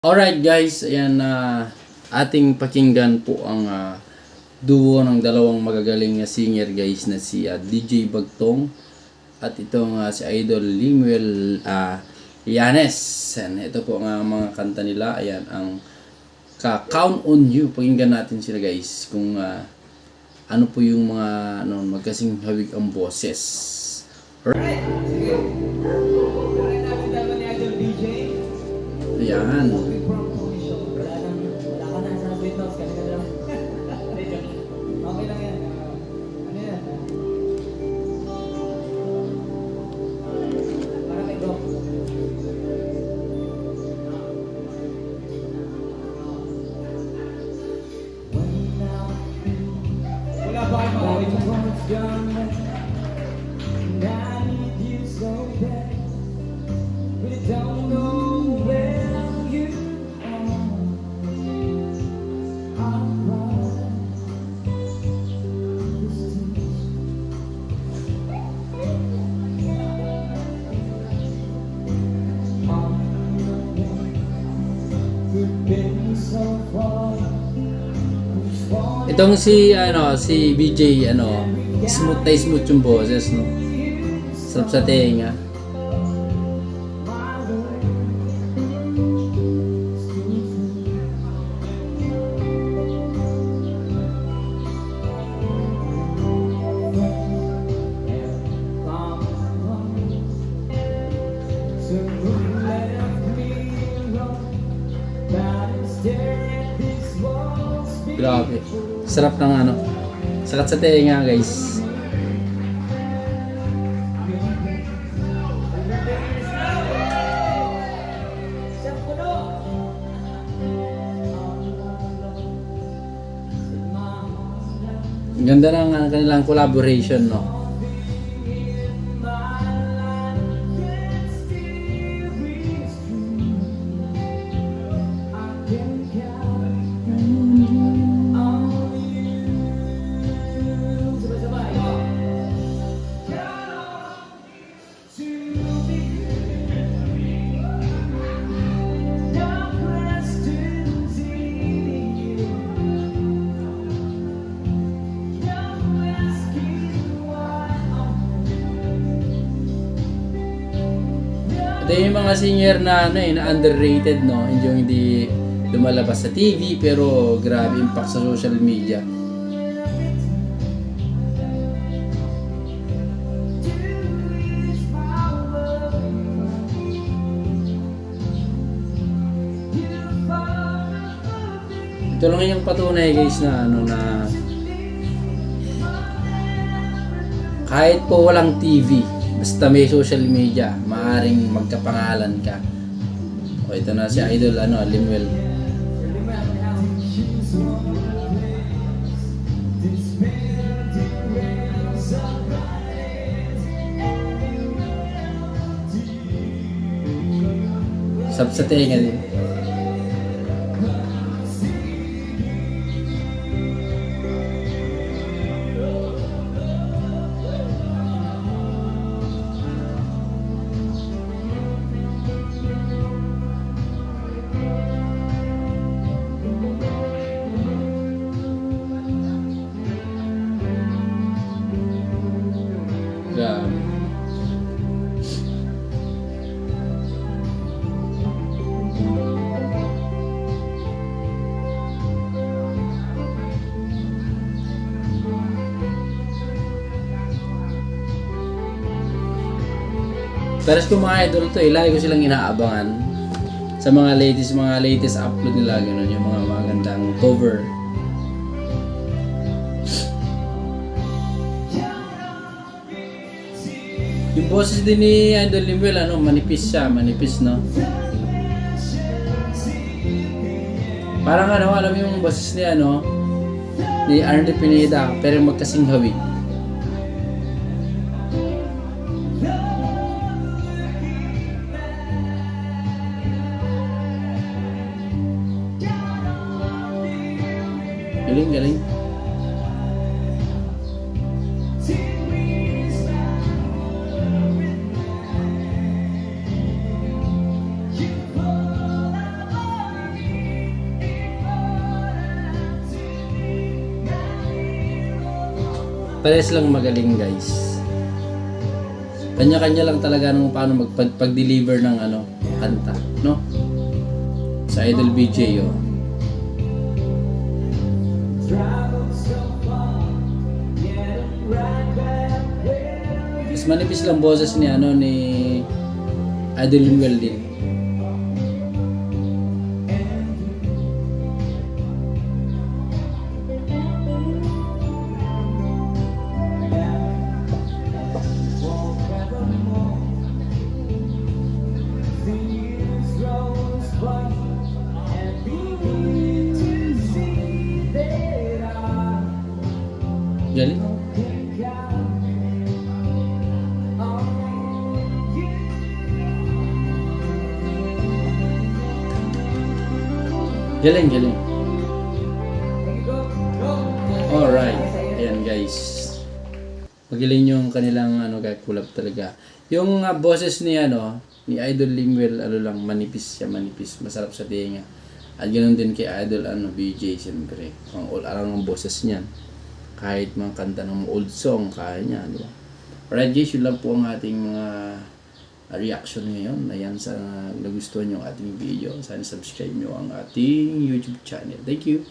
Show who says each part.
Speaker 1: Alright guys, ayan na ating pakinggan po ang duo ng dalawang magagaling na singer guys na si DJ Bagtong at itong si Idol Limuel Llanes. And ito po ang mga kanta nila. Ayan ang Count on You. Pakinggan natin sila guys kung ano po yung mga magkasing hawig ang boses. Alright. Ayan.
Speaker 2: Okay lang yan. Ano yan? Para kay Doc. Wala ba kayo makakita?
Speaker 1: Itong si BJ smooth na smooth yung boses, no. Sarap sa tenga. Grabe. Sarap ng sakat sa tenga guys. Ang ganda ng kanilang collaboration, no. Ito yung mga singer na na underrated, no. Hindi lumalabas sa TV pero grabe impact sa social media. Ito lang yung patunay guys na na kahit po walang TV, basta may social media, maaaring magkapangalan ka. O ito na si Idol Limuel. Sa tenga din. Grabe. Pares ko mga idol to lagi ko silang inaabangan sa mga latest upload nila, gano'n yung mga magandang cover. Yung boses din ni Idol Limuel, manipis siya, no? Parang alam mo yung boses ni ni Arnie Pineda, pero magkasing hawig. Galing. Pares lang magaling guys. Kanya-kanya lang talaga nung paano pag-deliver ng kanta, no? Sa Idol BJ, oh. Mas manipis lang boses ni Idol Limuel din. Galing. Galing, galing. Alright. Ayan guys. Magaling yung kanilang kulab talaga. Yung boses ni ni Idol Limuel, lang, manipis siya, manipis. Masarap sa tinga. At ganoon din kay Idol BJ, siyempre. Ang all around ng boses niyan. Kahit mga kanta ng old song, kaya niya, di ba? Alright guys, yun lang po ang ating mga reaction ngayon. Ayan, sa nagustuhan nyo ang ating video. Sana subscribe nyo ang ating YouTube channel. Thank you!